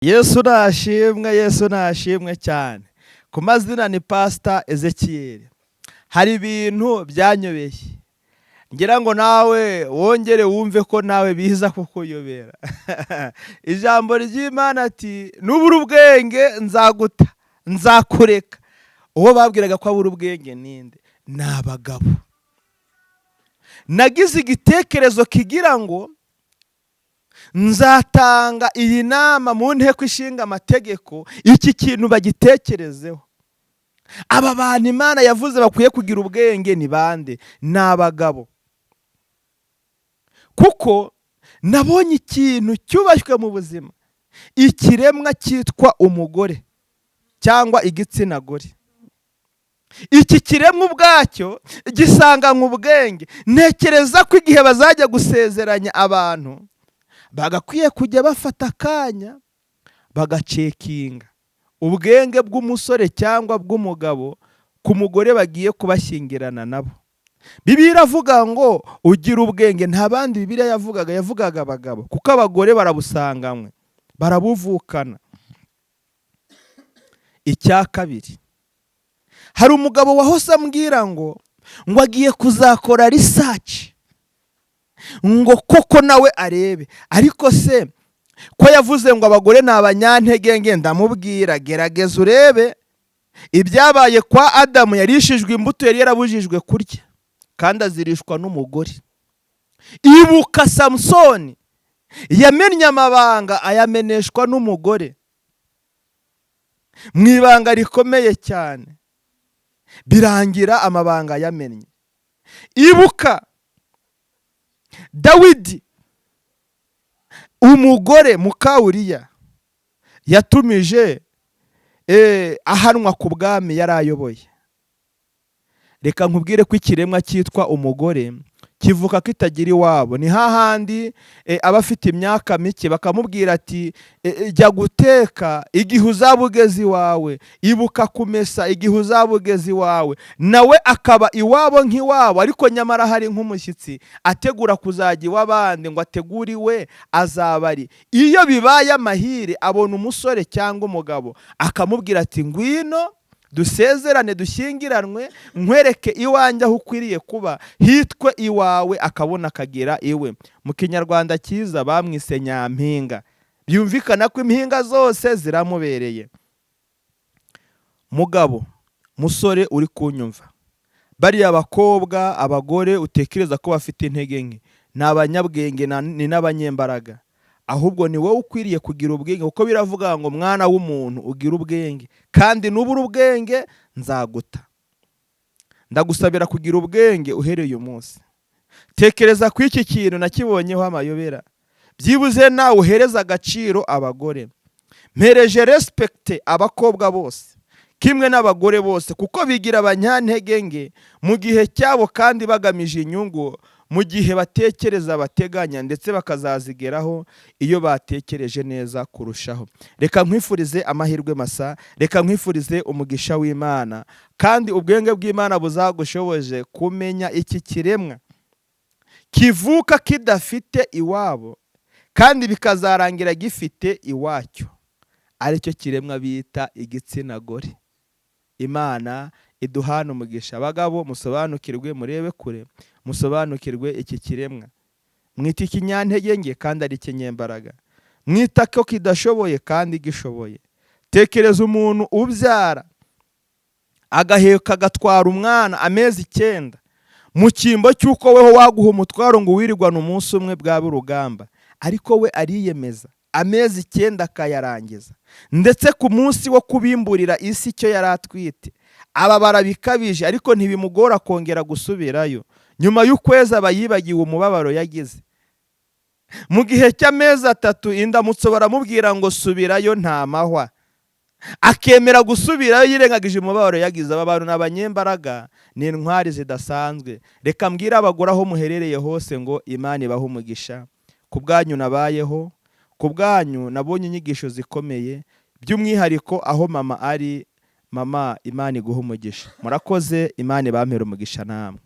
Yesu nashimwe, Yesu nashimwe cyane. Ku mazina ni Pastor Ezekiel. Hari ibintu byanyobeye. Ngira ngo nawe wongere wumve ko nawe biza kukuyobera. Ijambo ry'Imana ati nubura ubwenge nzaguta, nzakureka. Uwo babwiraga ko abura ubwenge ninde? Ni abagabo. Nagize igitekerezo kigira ngo nzatanga iyi nama mu nteko ishinga amategeko, iki kintu bagitekerezeho. Aba bantu Imana yavuze bakwiye kugira ubwenge ni bande? Ni abagabo. Kuko nabonye ikintu cyubashywe mu buzima, ikiremwa cyitwa umugore cyangwa igitsina gore. Iki kiremwa ubwacyo gisanga mu bwenge. Ntekereza ko igihe bazajya gusezeranya abantu bagakwiye kujya bafata akanya bagacekinga ubwenge bw'umusore cyangwa bw'umugabo ku mugore bagiye kubashyingirana nabo. Bibiliya iravuga ngo ugira ubwenge. Nta bandi Bibiliya yavugaga abagabo, kuko abagore barabusanganywe, barabuvukana. Icya kabiri, hari umugabo wahose ambwira ngo agiye kuzakora research ngo koko nawe arebe. Ariko se ko yavuze ngo abagore ni abanyantege, ndamubwira gerageza urebe ibyabaye kwa Adamu. Yarishijwe imbuto yari yarabujijwe kurya kandi azirishwa n'umugore. Ibuka Samusoni yamennye amabanga ayameneshwa n'umugore, mu ibanga rikomeye cyane, birangira amabanga yamennye. Ibuka Dawidi, umugore muka Uriya yatumije ahanwa ku bwami yari ayoboye. Reka nkubwire ko ikiremwa cyitwa umugore kivuka kitagira iwabo. Ni hahandi abafite imyaka mike bakamubwira ati jya guteka igihe uzaba ugeze iwawe, ibuka kumesa igihe uzaba ugeze iwawe. Nawe akaba iwabo nk'iwabo, ariko nyamara hari nk'umushyitsi ategura kuzajya iw'abandi ngo ategure iwe azaba ari. Iyo bibaye amahire abona umusore cyangwa umugabo akamubwira ati ngwino dusezerane dushyingiranwe, nkwereke iwanjye aho ukwiriye kuba, hitwe iwawe, akabona akagera iwe. Mu Kinyarwanda cyiza bamwise Nyampinga. Byumvikana ko impinga zose ziramubereye. Mugabo, musore uri kunyumva, bariya bakobwa, abagore utekereza ko bafite intege nke, ni abanyabwenge, ni n'abanyembaraga. Ahubwo ni wowe ukwiriye kugira ubwenge, kuko biravuga ngo mwana w'umuntu ugira ubwenge, kandi nubura ubwenge nzaguta. Ndagusabira kugira ubwenge uhereye umunsi. Tekereza ku iki kintu nakibonyeho amayobera. Byibuze nawe uhereza agaciro abagore. Mpereje respect abakobwa bose kimwe n'abagore bose, kuko bigira abanyantege nke mu gihe cyabo kandi bagamije inyungu, mu gihe batekereza bateganya, ndetse bakazazigeraho iyo batekereje neza kurushaho. Reka nkwifurize amahirwe masa, reka nkwifurize umugisha w'Imana, kandi ubwenge bw'Imana buzagushoboje kumenya iki kiremwa kivuka kidafite iwabo kandi bikazarangira gifite iwacyo, aricyo kiremwa bita igitsina gore. Imana iduhana umugisha. Abagabo musobanukirwe, murebe kure, musobanukirwe iki kiremwa. Mwita ikinyantege nke kandi ari ikinyembaraga. Mwita ko kidashoboye kandi gishoboye. Tekereza umuntu ubyara agaheka agatwara umwana amezi 9 mu cyimbo cy'uko weho waguha umutwaro ngo wirirwana umunsi umwe bwa burugamba, ariko we ariyemeza amezi 9 akayarangiza, ndetse ku munsi wo kubimburira isi icyo yari atwite ababara bikabije, ariko ntibimugora kongera gusubirayo. Nyuma y'ukwezi aba yibagiwe umubabaro yagize. Mu gihe cy'amezi 3 indamutso baramubwira ngo subirayo nta mahwa, akemera gusubirayo yirengagije umubabaro yagize. Aba bantu n'abanyembaraga, ni intwari zidasanzwe. Reka mbwira abagore aho muherereye hose ngo Imana ibahe umugisha. Ku bwanyu nabayeho, ku bwanyu nabonye inyigisho zikomeye, by'umwihariko aho mama ari. Mama, Imana iguhe umugisha. Murakoze, Imana ibampere umugisha namwe.